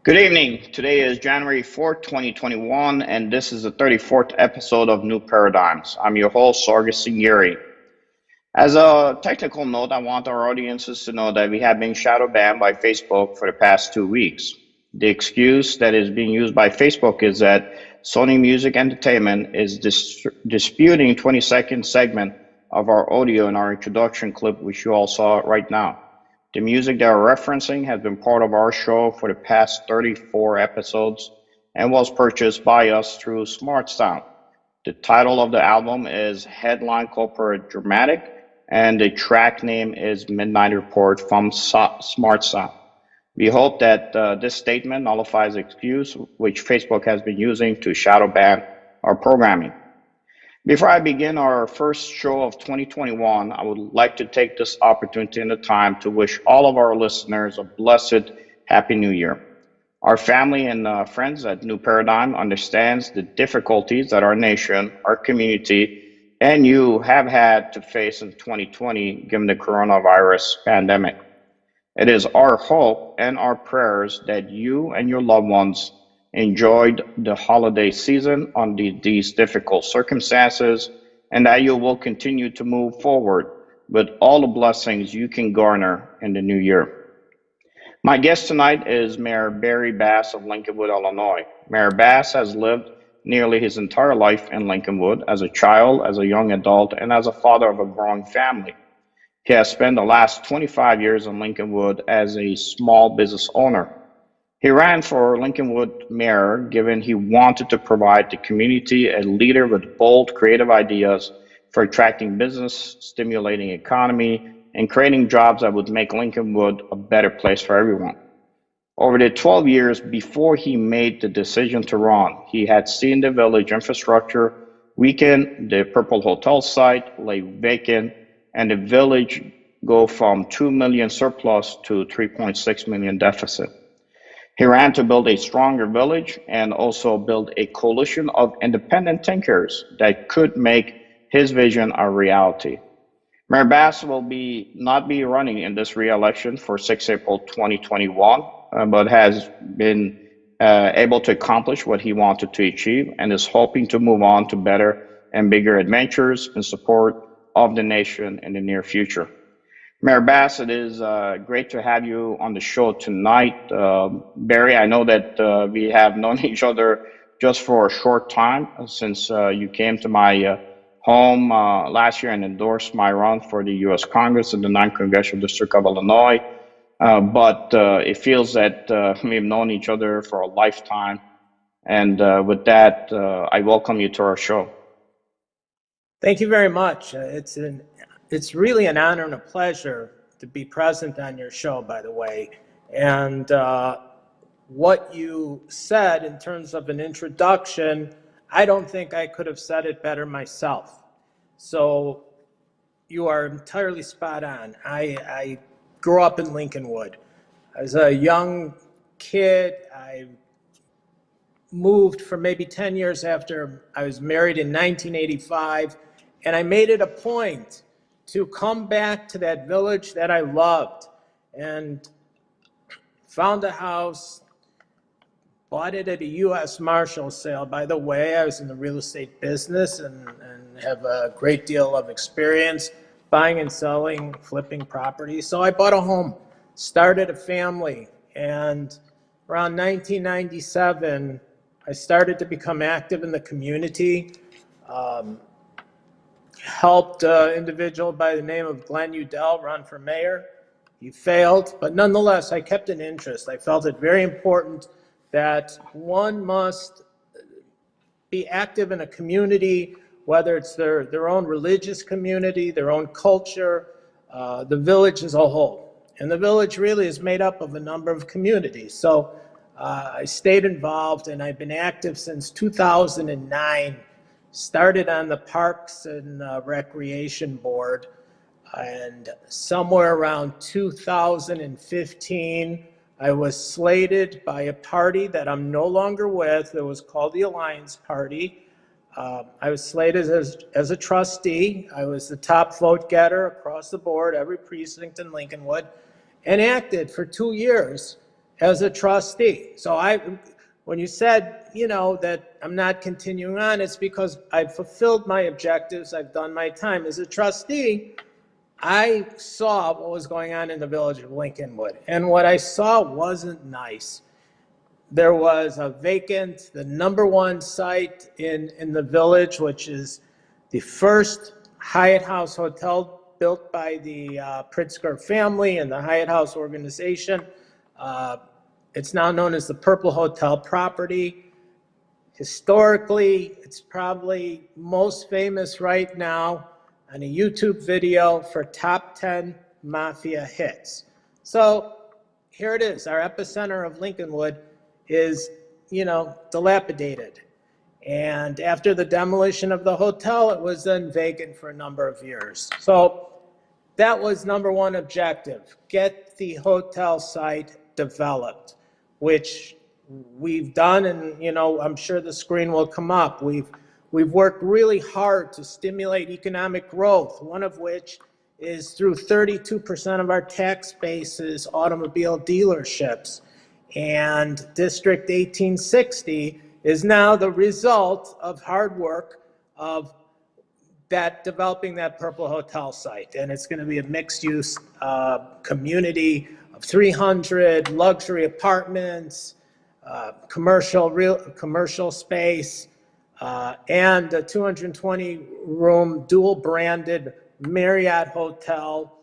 Good evening. Today is January 4th, 2021, and this is the 34th episode of New Paradigms. I'm your host, Sargis Sangari. As a technical note, I want our audiences to know that we have been shadow banned by Facebook for the past 2 weeks. The excuse that is being used by Facebook is that Sony Music Entertainment is disputing 20-second segment of our audio in our introduction clip, which you all saw right now. The music they are referencing has been part of our show for the past 34 episodes and was purchased by us through Smart Sound. The title of the album is Headline Corporate Dramatic, and the track name is Midnight Report from Smart Sound. We hope that this statement nullifies the excuse which Facebook has been using to shadow ban our programming. Before I begin our first show of 2021, I would like to take this opportunity and the time to wish all of our listeners a blessed Happy New Year. Our family and friends at New Paradigm understands the difficulties that our nation, our community, and you have had to face in 2020 given the coronavirus pandemic. It is our hope and our prayers that you and your loved ones enjoyed the holiday season under these difficult circumstances and that you will continue to move forward with all the blessings you can garner in the new year. My guest tonight is Mayor Barry Bass of Lincolnwood, Illinois. Mayor Bass has lived nearly his entire life in Lincolnwood as a child, as a young adult, and as a father of a growing family. He has spent the last 25 years in Lincolnwood as a small business owner. He ran for Lincolnwood mayor given he wanted to provide the community a leader with bold, creative ideas for attracting business, stimulating economy, and creating jobs that would make Lincolnwood a better place for everyone. Over the 12 years before he made the decision to run, he had seen the village infrastructure weaken, the Purple Hotel site lay vacant, and the village go from 2 million surplus to 3.6 million deficit. He ran to build a stronger village and also build a coalition of independent thinkers that could make his vision a reality. Mayor Bass will not be running in this re-election for 6 April 2021, but has been able to accomplish what he wanted to achieve and is hoping to move on to better and bigger adventures in support of the nation in the near future. Mayor Bass, it is great to have you on the show tonight. Barry, I know that we have known each other just for a short time since you came to my home last year and endorsed my run for the U.S. Congress in the 9th Congressional District of Illinois. But it feels that we've known each other for a lifetime. And with that, I welcome you to our show. Thank you very much. It's really an honor and a pleasure to be present on your show, by the way. And what you said in terms of an introduction, I don't think I could have said it better myself. So you are entirely spot on. I grew up in Lincolnwood. As a young kid, I moved for maybe 10 years after I was married in 1985, and I made it a point to come back to that village that I loved and found a house, bought it at a U.S. Marshal sale. By the way, I was in the real estate business and have a great deal of experience buying and selling, flipping properties. So I bought a home, started a family, and around 1997, I started to become active in the community. Helped an individual by the name of Glenn Udell run for mayor. He failed, but nonetheless, I kept an interest. I felt it very important that one must be active in a community, whether it's their own religious community, their own culture, the village as a whole. And the village really is made up of a number of communities. So I stayed involved, and I've been active since 2009. Started on the Parks and Recreation Board, and somewhere around 2015, I was slated by a party that I'm no longer with. It was called the Alliance Party. I was slated as a trustee. I was the top vote getter across the board, every precinct in Lincolnwood, and acted for 2 years as a trustee. So when you said, that I'm not continuing on, it's because I've fulfilled my objectives. I've done my time. As a trustee, I saw what was going on in the village of Lincolnwood, and what I saw wasn't nice. There was a vacant, the number one site in the village, which is the first Hyatt House hotel built by the Pritzker family and the Hyatt House organization. It's now known as the Purple Hotel property. Historically, it's probably most famous right now on a YouTube video for top 10 mafia hits. So here it is. Our epicenter of Lincolnwood is, dilapidated. And after the demolition of the hotel, it was then vacant for a number of years. So that was number one objective, get the hotel site developed, which we've done, and I'm sure the screen will come up. We've worked really hard to stimulate economic growth, one of which is through 32% of our tax base is automobile dealerships. And District 1860 is now the result of hard work of developing that Purple Hotel site. And it's going to be a mixed-use community of 300 luxury apartments, commercial space, and a 220-room dual-branded Marriott hotel,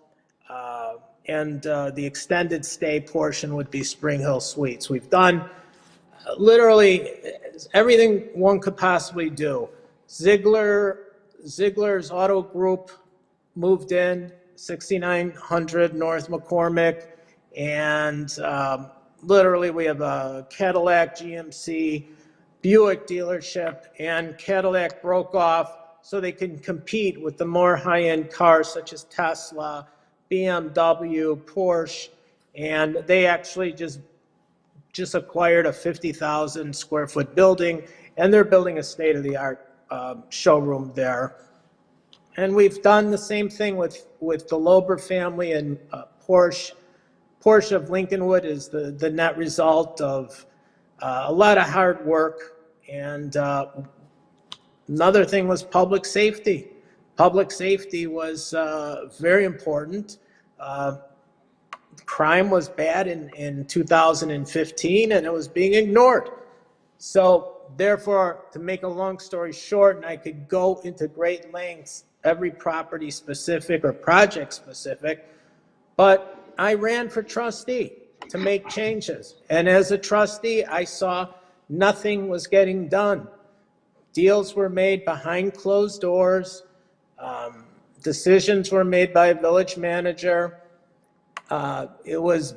and the extended stay portion would be Spring Hill Suites. We've done literally everything one could possibly do. Ziegler's Auto Group moved in, 6900 North McCormick, and literally we have a Cadillac, GMC, Buick dealership, and Cadillac broke off so they can compete with the more high-end cars such as Tesla, BMW, Porsche, and they actually just acquired a 50,000 square foot building, and they're building a state-of-the-art showroom there. And we've done the same thing with the Lober family, and Porsche of Lincolnwood is the net result of a lot of hard work. And another thing was public safety. Public safety was very important. Crime was bad in 2015, and it was being ignored. So therefore, to make a long story short, and I could go into great lengths, every property specific or project specific, but I ran for trustee to make changes. And as a trustee, I saw nothing was getting done. Deals were made behind closed doors. Decisions were made by a village manager. It was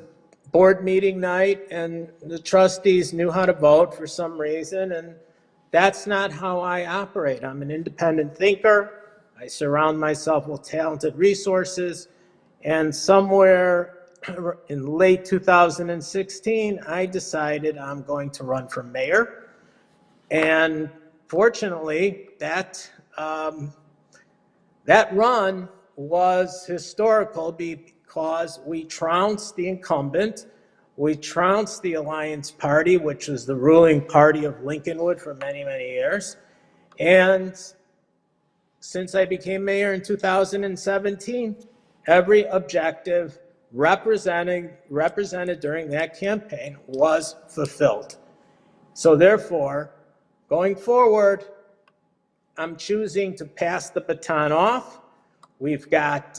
board meeting night, and the trustees knew how to vote for some reason, and that's not how I operate. I'm an independent thinker. I surround myself with talented resources, and somewhere in late 2016, I decided I'm going to run for mayor. And fortunately, that run was historical because we trounced the incumbent. We trounced the Alliance Party, which was the ruling party of Lincolnwood for many, many years. And since I became mayor in 2017, every objective represented during that campaign was fulfilled. So therefore, going forward, I'm choosing to pass the baton off. We've got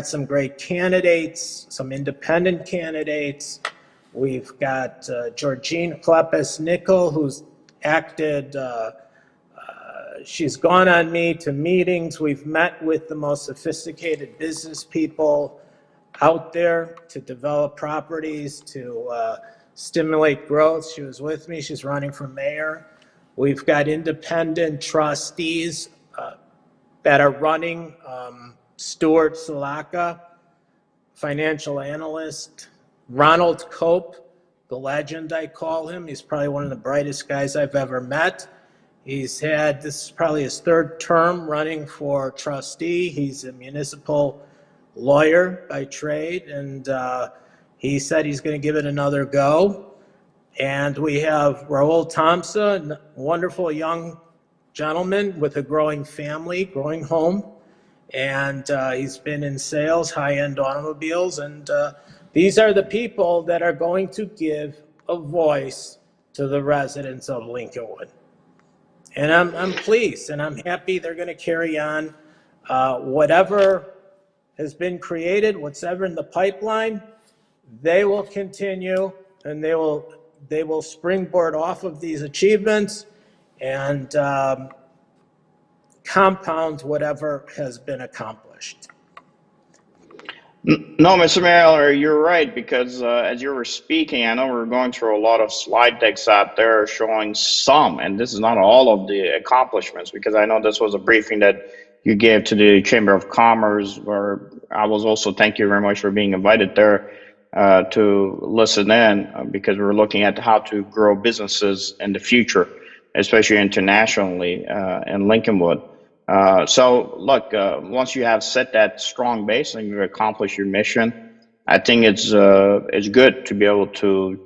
some great candidates, some independent candidates. We've got Georgine Klepes-Nickel, who's acted, she's gone on me to meetings. We've met with the most sophisticated business people out there to develop properties, to stimulate growth. She was with me. She's running for mayor. We've got independent trustees that are running. Stuart Salaka, financial analyst. Ronald Cope, the legend I call him. He's probably one of the brightest guys I've ever met. This is probably his third term running for trustee. He's a municipal lawyer by trade, and He said he's going to give it another go. And we have Raul Thompson, a wonderful young gentleman with a growing family, growing home. And he's been in sales, high-end automobiles. And these are the people that are going to give a voice to the residents of Lincolnwood. And I'm pleased and I'm happy they're going to carry on whatever has been created, whatever in the pipeline. They will continue, and they will springboard off of these achievements and compound whatever has been accomplished. No, Mr. Miller, you're right, because as you were speaking, I know we're going through a lot of slide decks out there showing some, and this is not all of the accomplishments, because I know this was a briefing that you gave to the Chamber of Commerce, where I was also, thank you very much for being invited there to listen in, because we're looking at how to grow businesses in the future, especially internationally in Lincolnwood. So look, once you have set that strong base and you've accomplished your mission, I think it's good to be able to,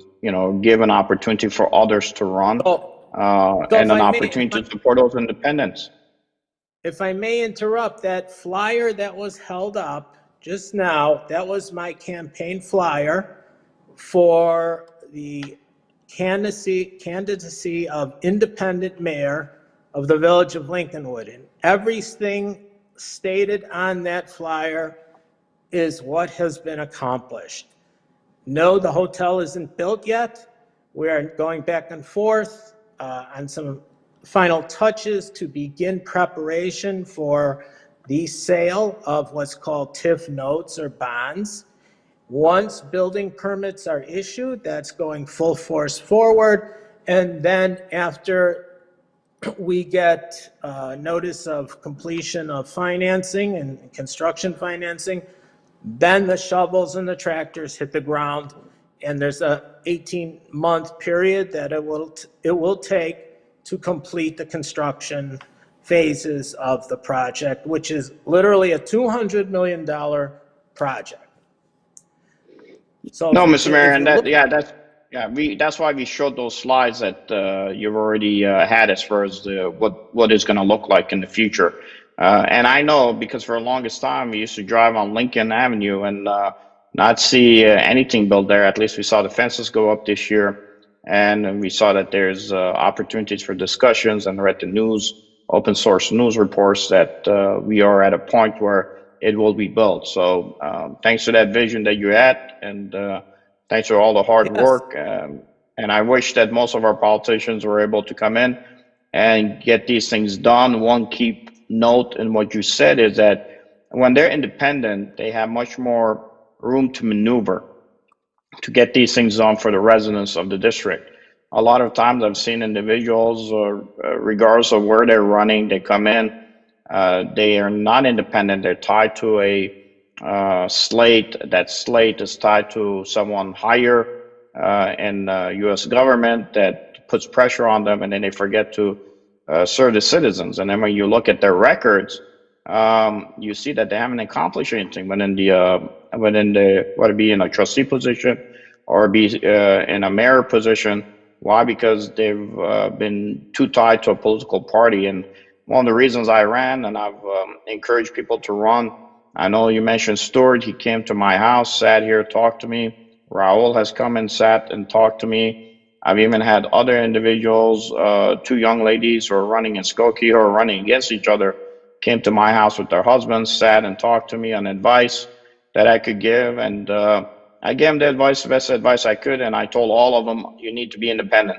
give an opportunity for others to run and an opportunity to support those independents. If I may interrupt, that flyer that was held up just now, that was my campaign flyer for the candidacy of independent mayor of the village of Lincolnwood. And everything stated on that flyer is what has been accomplished. No, the hotel isn't built yet. We are going back and forth on some final touches to begin preparation for the sale of what's called TIF notes or bonds. Once building permits are issued, that's going full force forward. And then after we get notice of completion of financing and construction financing, then the shovels and the tractors hit the ground, and there's a 18-month period that it will take to complete the construction phases of the project, which is literally a $200 million project. So No, Mr. Mayor, and that's why we showed those slides that you've already had as far as what it's going to look like in the future. And I know because for the longest time we used to drive on Lincoln Avenue and not see anything built there. At least we saw the fences go up this year, and we saw that there's opportunities for discussions, and read the news, open source news reports that we are at a point where it will be built. So thanks to that vision that you had, and thanks to all the hard work. And I wish that most of our politicians were able to come in and get these things done. One key note in what you said is that when they're independent, they have much more room to maneuver to get these things done for the residents of the district. A lot of times I've seen individuals, regardless of where they're running, they come in, they are not independent. They're tied to a slate. That slate is tied to someone higher in U.S. government that puts pressure on them, and then they forget to serve the citizens. And then when you look at their records, you see that they haven't accomplished anything whether it be in a trustee position or be in a mayor position. Why? Because they've been too tied to a political party. And one of the reasons I ran, and I've encouraged people to run, I know you mentioned Stuart. He came to my house, sat here, talked to me. Raul has come and sat and talked to me. I've even had other individuals, two young ladies who are running in Skokie, who are running against each other, came to my house with their husbands, sat and talked to me on advice that I could give. And I gave them the best advice I could. And I told all of them, you need to be independent.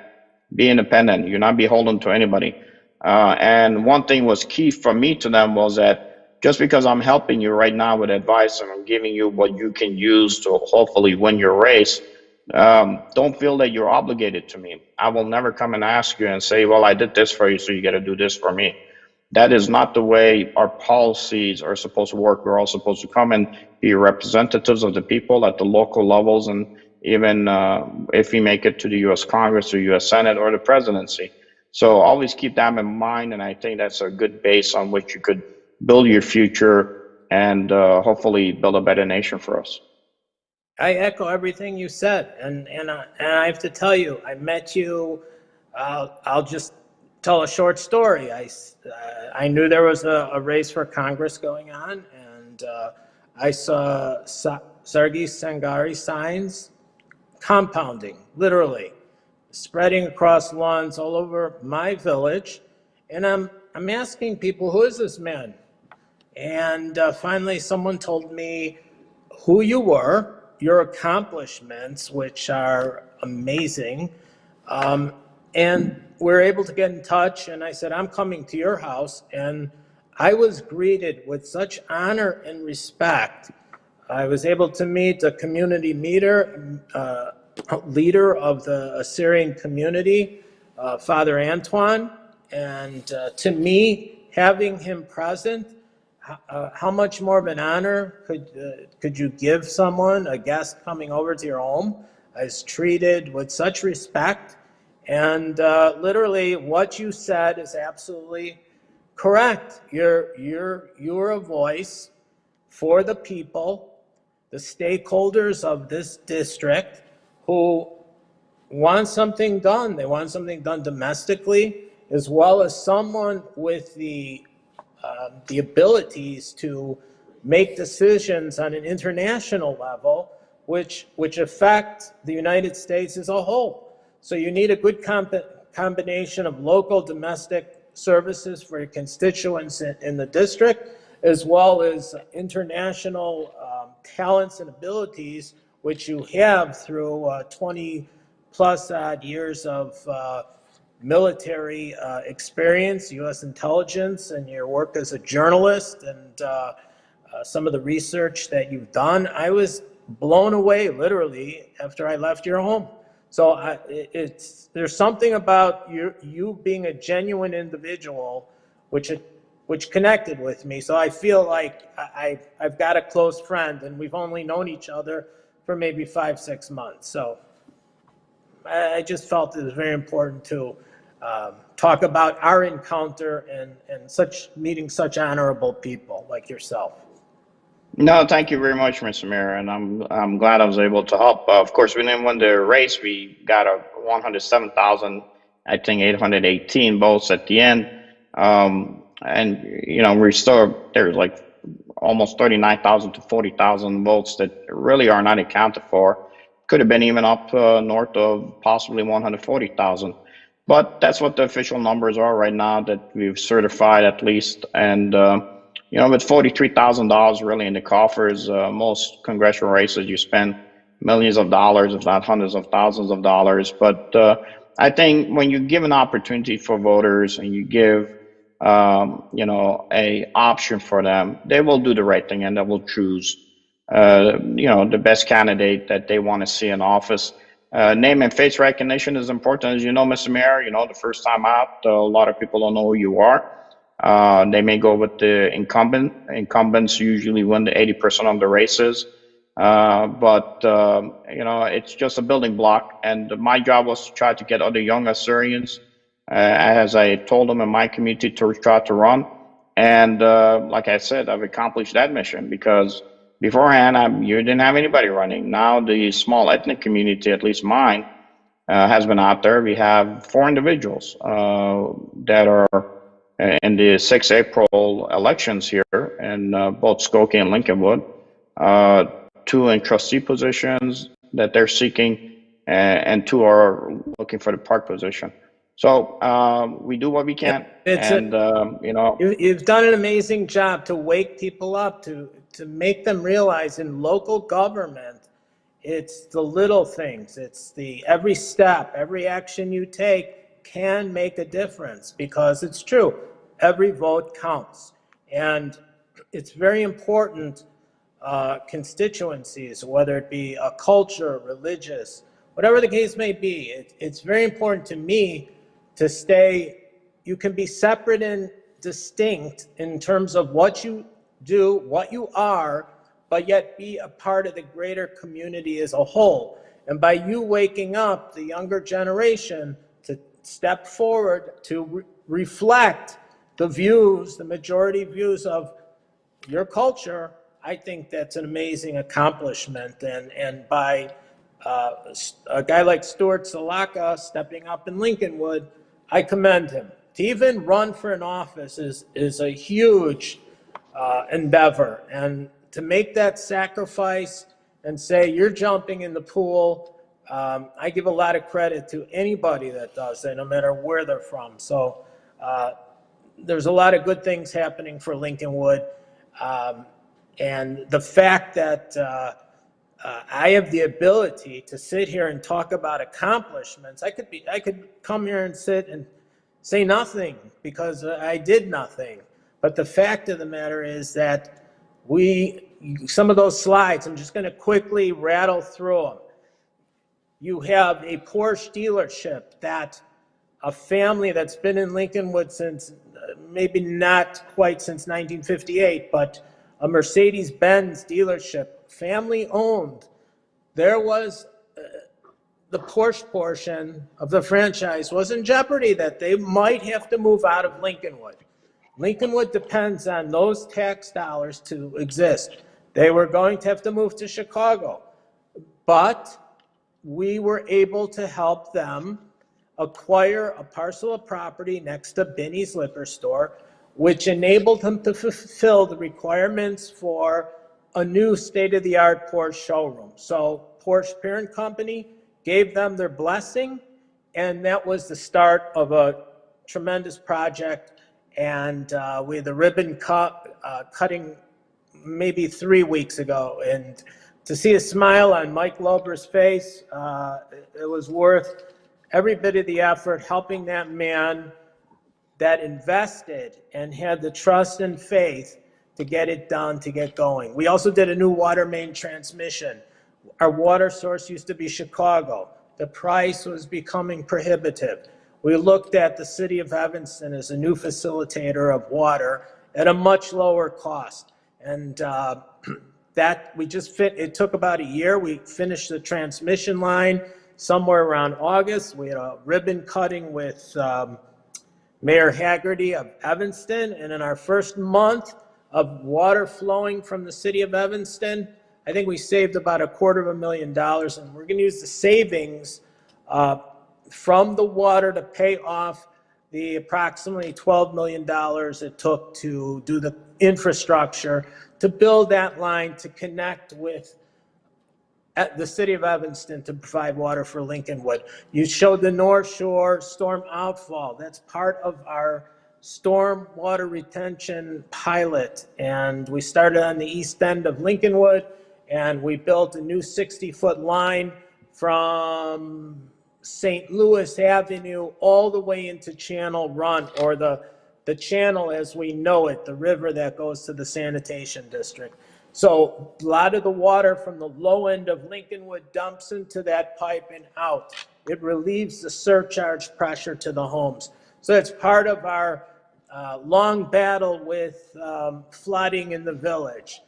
Be independent. You're not beholden to anybody. And one thing was key for me to them was that just because I'm helping you right now with advice and I'm giving you what you can use to hopefully win your race, don't feel that you're obligated to me. I will never come and ask you and say, well, I did this for you, so you got to do this for me. That is not the way our policies are supposed to work. We're all supposed to come and be representatives of the people at the local levels, and even if we make it to the U.S. Congress or U.S. Senate or the presidency. So always keep that in mind, and I think that's a good base on which you could build your future and hopefully build a better nation for us. I echo everything you said, and I have to tell you, I met you. I'll just tell a short story. I knew there was a race for Congress going on, and I saw Sargis Sangari signs compounding, literally, spreading across lawns all over my village, and I'm asking people, who is this man? And finally, someone told me who you were, your accomplishments, which are amazing. Um, and we're able to get in touch. And I said, I'm coming to your house. And I was greeted with such honor and respect. I was able to meet a community leader of the Assyrian community, Father Antoine. And to me, having him present, how much more of an honor could you give someone, a guest coming over to your home, is treated with such respect? And literally, what you said is absolutely correct. You're a voice for the people, the stakeholders of this district, who want something done. They want something done domestically, as well as someone with the abilities to make decisions on an international level, which affect the United States as a whole. So you need a good combination of local domestic services for your constituents in the district, as well as international talents and abilities, which you have through 20 plus odd years of military experience, U.S. intelligence, and your work as a journalist, and some of the research that you've done. I was blown away, literally, after I left your home. So there's something about you being a genuine individual, which connected with me. So I feel like I've got a close friend, and we've only known each other for maybe 5-6 months. So I just felt it was very important to talk about our encounter and meeting such honorable people like yourself. No, thank you very much, Mr. Mayor, and I'm glad I was able to help. Of course, we didn't win the race. We got a 107,000, I think 818 votes at the end, and we're still there's like almost 39,000 to 40,000 votes that really are not accounted for. Could have been even up north of possibly 140,000, but that's what the official numbers are right now that we've certified at least, and. With $43,000 really in the coffers, most congressional races you spend millions of dollars, if not hundreds of thousands of dollars. But I think when you give an opportunity for voters and you give, a option for them, they will do the right thing and they will choose, the best candidate that they want to see in office. Name and face recognition is important, as you know, Mr. Mayor. The first time out, a lot of people don't know who you are. They may go with the incumbent. Incumbents usually win the 80% of the races. But it's just a building block. And my job was to try to get other young Assyrians, as I told them in my community, to try to run. And like I said, I've accomplished that mission because beforehand, you didn't have anybody running. Now the small ethnic community, at least mine, has been out there. We have 4 individuals that are in the 6 April elections here in both Skokie and Lincolnwood, 2 in trustee positions that they're seeking, and 2 are looking for the park position. So we do what we can, You've done an amazing job to wake people up, to make them realize in local government, it's the little things. It's every step, every action you take can make a difference, because it's true. Every vote counts. And it's very important, constituencies, whether it be a culture, religious, whatever the case may be, it's very important to me to stay, you can be separate and distinct in terms of what you do, what you are, but yet be a part of the greater community as a whole. And by you waking up the younger generation to step forward to reflect the majority views of your culture, I think that's an amazing accomplishment. And by a guy like Stuart Salaka stepping up in Lincolnwood, I commend him. To even run for an office is a huge endeavor. And to make that sacrifice and say you're jumping in the pool, I give a lot of credit to anybody that does that, no matter where they're from. So there's a lot of good things happening for Lincolnwood. And the fact that I have the ability to sit here and talk about accomplishments, I could come here and sit and say nothing because I did nothing. But the fact of the matter is that some of those slides, I'm just going to quickly rattle through them. You have a Porsche dealership that a family that's been in Lincolnwood since, maybe not quite since 1958, but a Mercedes-Benz dealership, family owned. There was the Porsche portion of the franchise was in jeopardy that they might have to move out of Lincolnwood. Lincolnwood depends on those tax dollars to exist. They were going to have to move to Chicago, but we were able to help them acquire a parcel of property next to Binny's liquor store, which enabled them to fulfill the requirements for a new state-of-the-art Porsche showroom. So Porsche Parent Company gave them their blessing, and that was the start of a tremendous project. And we had the ribbon cutting maybe 3 weeks ago, and to see a smile on Mike Lober's face, it was worth every bit of the effort, helping that man that invested and had the trust and faith to get it done, to get going. We also did a new water main transmission. Our water source used to be Chicago. The price was becoming prohibitive. We looked at the city of Evanston as a new facilitator of water at a much lower cost. And that we just it took about a year. We finished the transmission line somewhere around August. We had a ribbon cutting with Mayor Haggerty of Evanston. And in our first month of water flowing from the city of Evanston, I think we saved about $250,000. And we're going to use the savings from the water to pay off the approximately $12 million it took to do the infrastructure to build that line to connect with the city of Evanston to provide water for Lincolnwood. You showed the North Shore storm outfall. That's part of our storm water retention pilot. And we started on the east end of Lincolnwood, and we built a new 60-foot line from St. Louis Avenue all the way into Channel Run, or the channel as we know it, the river that goes to the sanitation district. So a lot of the water from the low end of Lincolnwood dumps into that pipe and out. It relieves the surcharge pressure to the homes. So it's part of our long battle with flooding in the village.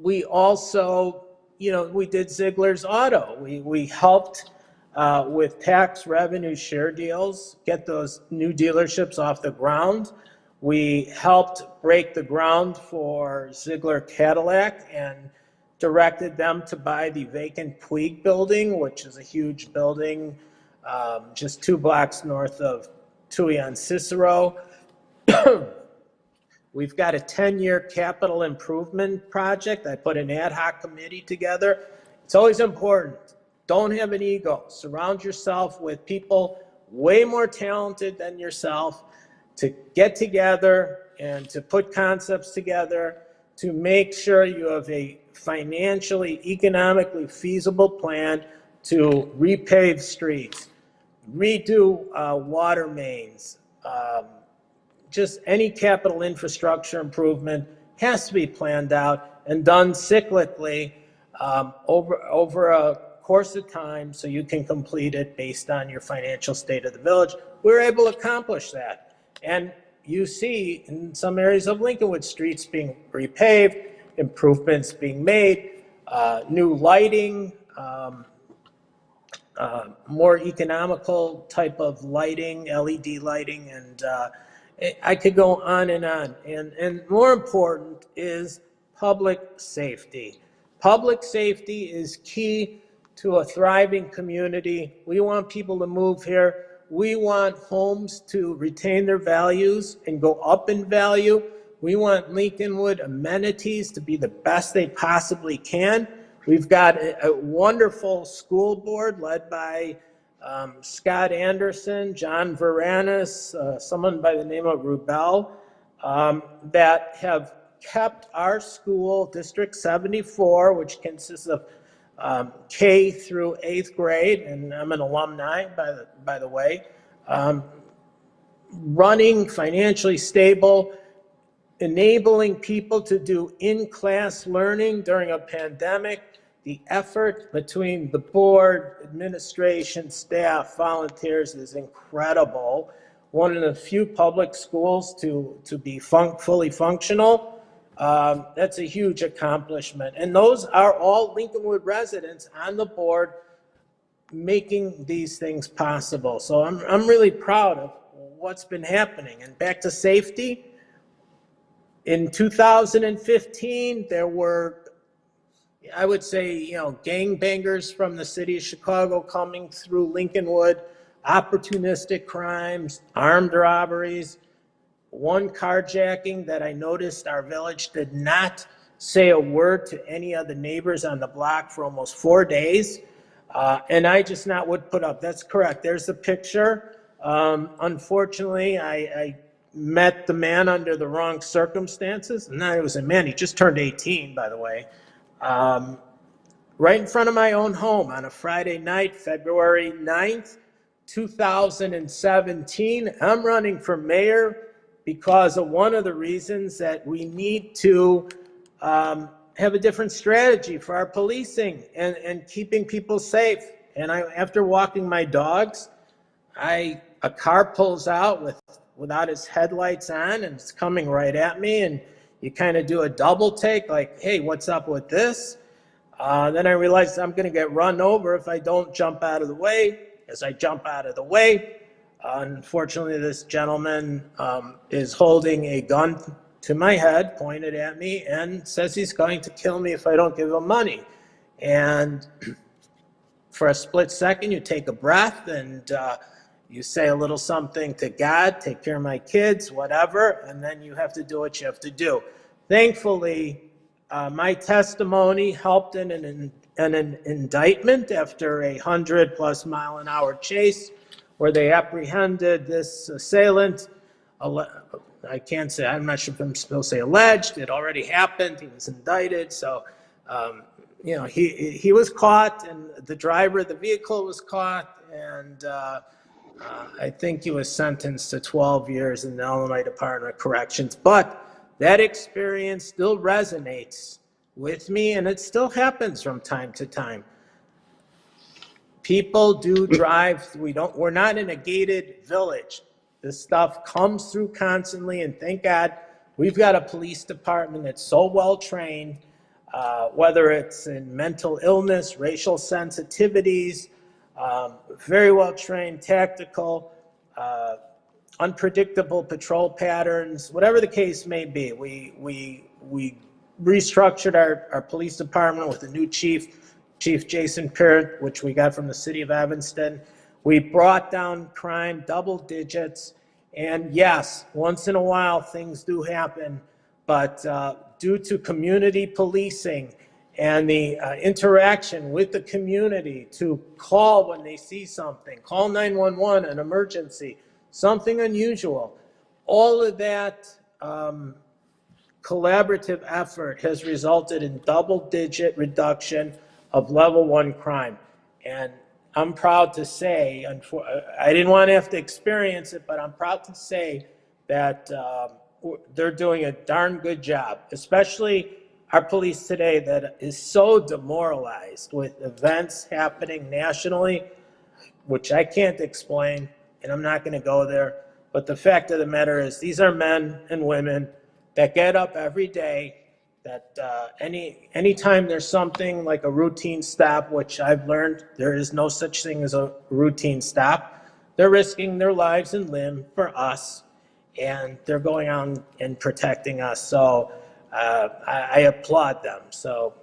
We also, we did Ziegler's Auto. We helped with tax revenue share deals, get those new dealerships off the ground. We helped break the ground for Ziegler Cadillac and directed them to buy the vacant Puig building, which is a huge building just 2 blocks north of Tui on Cicero. We've got a 10-year capital improvement project. I put an ad hoc committee together. It's always important. Don't have an ego. Surround yourself with people way more talented than yourself to get together and to put concepts together to make sure you have a financially, economically feasible plan to repave streets, redo water mains, just any capital infrastructure improvement has to be planned out and done cyclically over a course of time so you can complete it based on your financial state of the village. We were able to accomplish that. And you see in some areas of Lincolnwood streets being repaved, improvements being made, new lighting, more economical type of lighting, LED lighting, and I could go on and on. And more important is public safety. Public safety is key to a thriving community. We want people to move here. We want homes to retain their values and go up in value. We want Lincolnwood amenities to be the best they possibly can. We've got a wonderful school board led by Scott Anderson, John Varanis, someone by the name of Rubel, that have kept our school, District 74, which consists of K through 8th grade, and I'm an alumni, by the way, running, financially stable, enabling people to do in-class learning during a pandemic. The effort between the board, administration, staff, volunteers is incredible. One of the few public schools to be fully functional. That's a huge accomplishment. And those are all Lincolnwood residents on the board making these things possible. So I'm really proud of what's been happening. And back to safety, in 2015, there were, I would say, gangbangers from the city of Chicago coming through Lincolnwood, opportunistic crimes, armed robberies, one carjacking that I noticed our village did not say a word to any of the neighbors on the block for almost 4 days. And I just not would put up. That's correct. There's the picture. Unfortunately, I met the man under the wrong circumstances. And it was a man. He just turned 18, by the way. Right in front of my own home on a Friday night, February 9th, 2017. I'm running for mayor because of one of the reasons that we need to have a different strategy for our policing and keeping people safe. And after walking my dogs, a car pulls out without his headlights on, and it's coming right at me, and you kind of do a double take, like, hey, what's up with this? Then I realized I'm going to get run over if I don't jump out of the way. As I jump out of the way, unfortunately, this gentleman is holding a gun to my head, pointed at me, and says he's going to kill me if I don't give him money. And for a split second, you take a breath and you say a little something to God, take care of my kids, whatever, and then you have to do what you have to do. Thankfully, my testimony helped in an indictment after a 100+ mile an hour chase where they apprehended this assailant. I can't say, I'm not sure if I'm supposed to say alleged. It already happened. He was indicted. So, he was caught, and the driver of the vehicle was caught, and I think he was sentenced to 12 years in the Illinois Department of Corrections. But that experience still resonates with me, and it still happens from time to time. People do drive. We're not in a gated village. This stuff comes through constantly, and thank God we've got a police department that's so well trained, whether it's in mental illness, racial sensitivities, very well trained, tactical, unpredictable patrol patterns, whatever the case may be. We restructured our police department with a new chief, Chief Jason Peart, which we got from the city of Evanston. We brought down crime double digits, and yes, once in a while things do happen, but due to community policing and the interaction with the community to call when they see something, call 911, an emergency, something unusual, all of that collaborative effort has resulted in double-digit reduction of level 1 crime. And I'm proud to say, I didn't want to have to experience it, but I'm proud to say that they're doing a darn good job, especially our police today that is so demoralized with events happening nationally, which I can't explain, and I'm not going to go there. But the fact of the matter is, these are men and women that get up every day, that anytime there's something like a routine stop, which I've learned there is no such thing as a routine stop, they're risking their lives and limb for us. and they're going on and protecting us. So I applaud them. So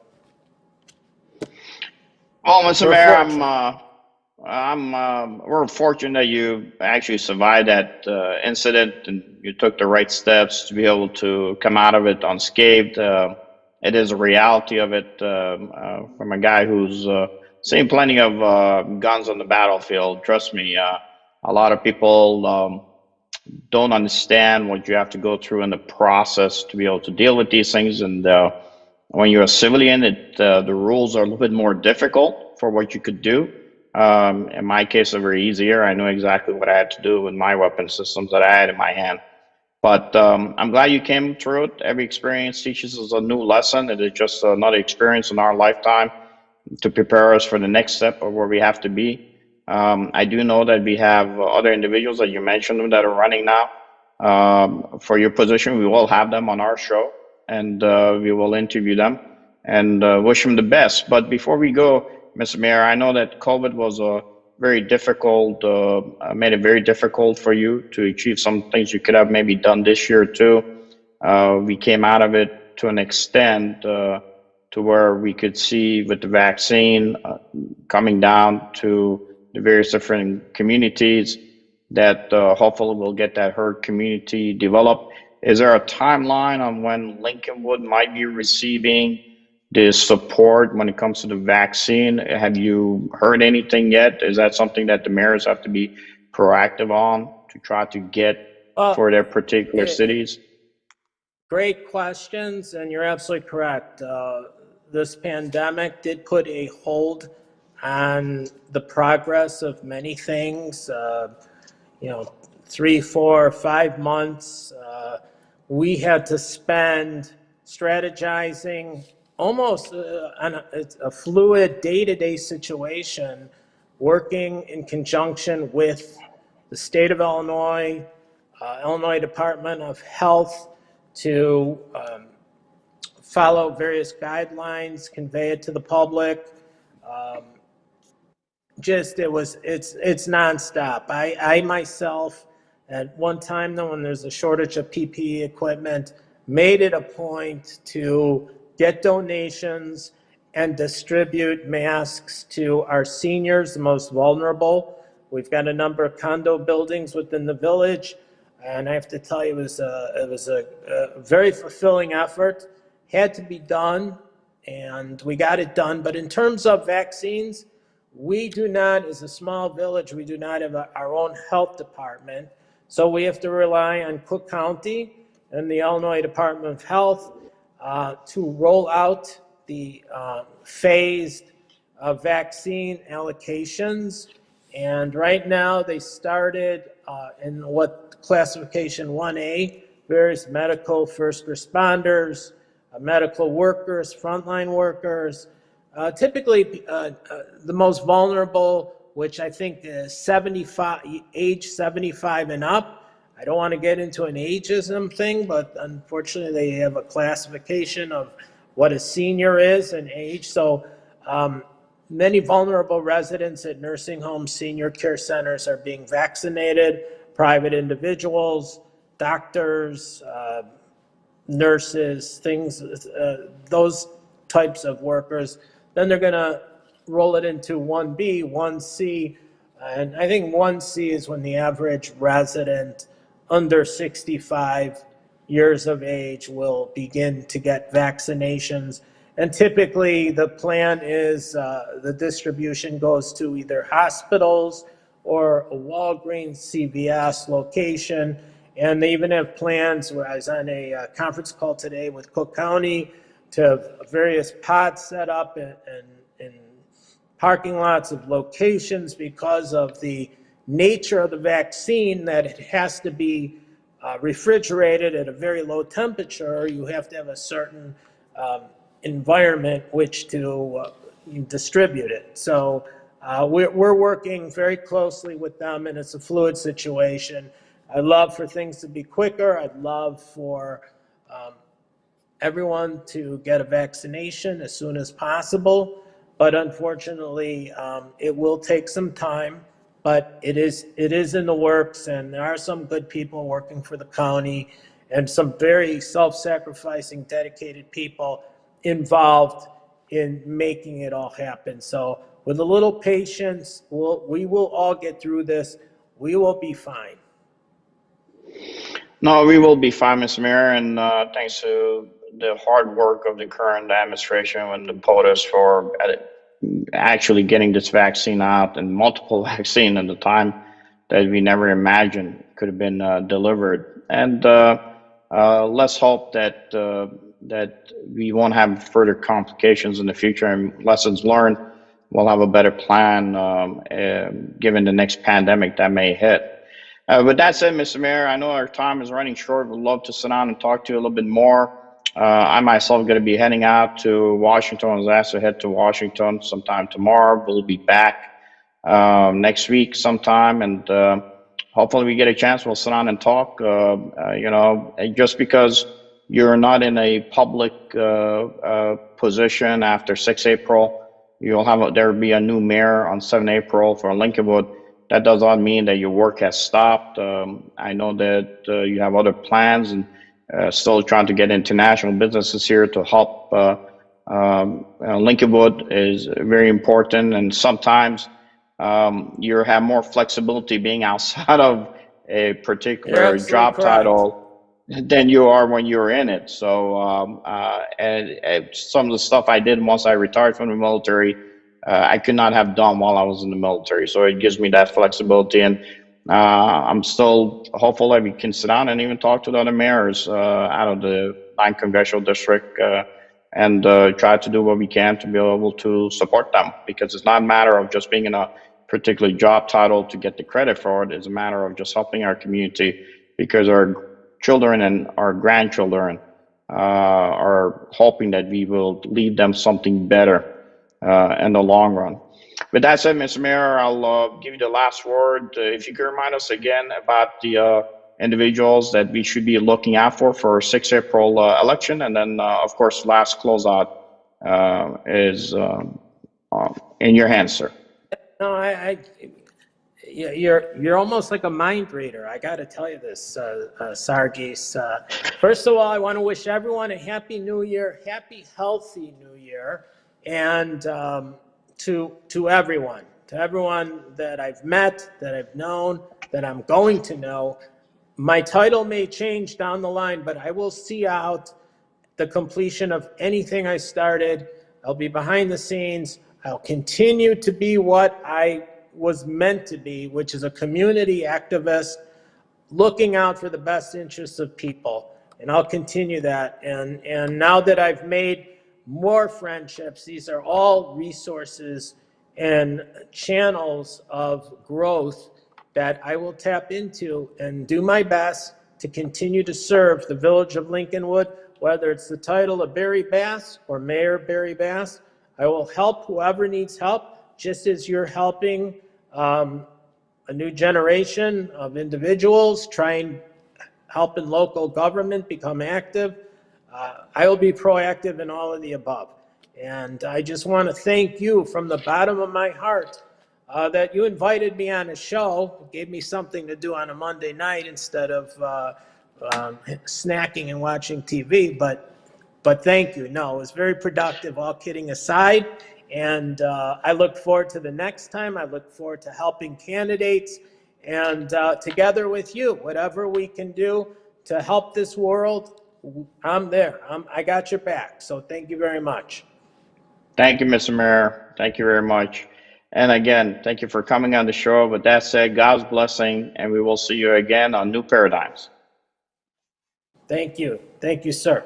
Well, Mr. we're Mayor, fortunate. we're fortunate that you actually survived that incident and you took the right steps to be able to come out of it unscathed. It is a reality of it from a guy who's seen plenty of guns on the battlefield. Trust me, a lot of people don't understand what you have to go through in the process to be able to deal with these things. And when you're a civilian, the rules are a little bit more difficult for what you could do. In my case, they were easier. I knew exactly what I had to do with my weapon systems that I had in my hand. But I'm glad you came through it. Every experience teaches us a new lesson. It is just another experience in our lifetime to prepare us for the next step of where we have to be. I do know that we have other individuals that you mentioned that are running now for your position. We will have them on our show, and we will interview them and wish them the best. But before we go, Mr. Mayor, I know that COVID was a very difficult, made it very difficult for you to achieve some things you could have maybe done this year too. We came out of it to an extent to where we could see with the vaccine coming down to the various different communities that hopefully we'll get that herd community developed. Is there a timeline on when Lincolnwood might be receiving the support when it comes to the vaccine? Have you heard anything yet? Is that something that the mayors have to be proactive on to try to get for their particular It, cities? Great questions, and you're absolutely correct. This pandemic did put a hold on the progress of many things. You know, 3, 4, 5 months. We had to spend strategizing almost on it's a fluid day-to-day situation, working in conjunction with the state of Illinois, Illinois Department of Health to follow various guidelines, convey it to the public. Um, it's nonstop. I myself, at one time though, when there's a shortage of PPE equipment, made it a point to get donations and distribute masks to our seniors, the most vulnerable. We've got a number of condo buildings within the village, and I have to tell you, it was a very fulfilling effort. Had to be done, and we got it done. But in terms of vaccines, we do not, as a small village, we do not have our own health department. So we have to rely on Cook County and the Illinois Department of Health to roll out the phased vaccine allocations. And right now they started in what classification 1A, various medical first responders, medical workers, frontline workers, typically the most vulnerable, which I think is 75, age 75 and up. I don't want to get into an ageism thing, but unfortunately they have a classification of what a senior is and age. So many vulnerable residents at nursing homes, senior care centers are being vaccinated, private individuals, doctors, nurses, things, those types of workers. Then they're going to roll it into 1B, 1C, and I think 1C is when the average resident under 65 years of age will begin to get vaccinations. And typically the plan is the distribution goes to either hospitals or a Walgreens, CVS location. And they even have plans, where I was on a conference call today with Cook County, to have various pods set up in parking lots of locations because of the nature of the vaccine, that it has to be refrigerated at a very low temperature. You have to have a certain environment which to distribute it. So we're working very closely with them, and it's a fluid situation. I'd love for things to be quicker. I'd love for everyone to get a vaccination as soon as possible. But unfortunately, it will take some time. but it is in the works, and there are some good people working for the county and some very self-sacrificing, dedicated people involved in making it all happen. So with a little patience, we will all get through this. We will be fine. No, we will be fine, Mr. Mayor, and thanks to the hard work of the current administration and the POTUS for actually getting this vaccine out, and multiple vaccine at the time that we never imagined could have been delivered. And let's hope that that we won't have further complications in the future, and lessons learned. We'll have a better plan given the next pandemic that may hit. With that said, Mr. Mayor, I know our time is running short. We'd love to sit down and talk to you a little bit more. I myself going to be heading out to Washington. I was asked to head to Washington sometime tomorrow. We'll be back next week sometime, and hopefully we get a chance. We'll sit down and talk. Just because you're not in a public position after 6 April, there will be a new mayor on 7 April for Lincolnwood. That does not mean that your work has stopped. I know that you have other plans and still trying to get international businesses here to help. Lincolnwood is very important, and sometimes you have more flexibility being outside of a particular job title than you are when you're in it. So, and some of the stuff I did once I retired from the military, I could not have done while I was in the military. So it gives me that flexibility, and I'm still hopeful that we can sit down and even talk to the other mayors out of the 9th congressional district and try to do what we can to be able to support them, because it's not a matter of just being in a particular job title to get the credit for it. It's a matter of just helping our community, because our children and our grandchildren are hoping that we will leave them something better in the long run. With that said, Mr. Mayor, I'll give you the last word. If you could remind us again about the individuals that we should be looking out for 6 April election, and then, of course, last closeout is in your hands, sir. No, you're almost like a mind reader. I got to tell you this, Sargis. First of all, I want to wish everyone a happy New Year, happy, healthy New Year, and to everyone that I've met, that I've known, that I'm going to know. My title may change down the line, but I will see out the completion of anything I started. I'll be behind the scenes. I'll continue to be what I was meant to be, which is a community activist looking out for the best interests of people. And I'll continue that. And now that I've made more friendships, these are all resources and channels of growth that I will tap into and do my best to continue to serve the village of Lincolnwood, whether it's the title of Barry Bass or Mayor Barry Bass. I will help whoever needs help, just as you're helping a new generation of individuals try and help in local government become active. I will be proactive in all of the above. And I just want to thank you from the bottom of my heart that you invited me on a show. It gave me something to do on a Monday night instead of snacking and watching TV. But thank you. No, it was very productive, all kidding aside. And I look forward to the next time. I look forward to helping candidates and together with you, whatever we can do to help this world, I'm there. I got your back. So thank you very much. Thank you, Mr. Mayor. Thank you very much. And again, thank you for coming on the show. With that said, God's blessing, and we will see you again on New Paradigms. Thank you. Thank you, sir.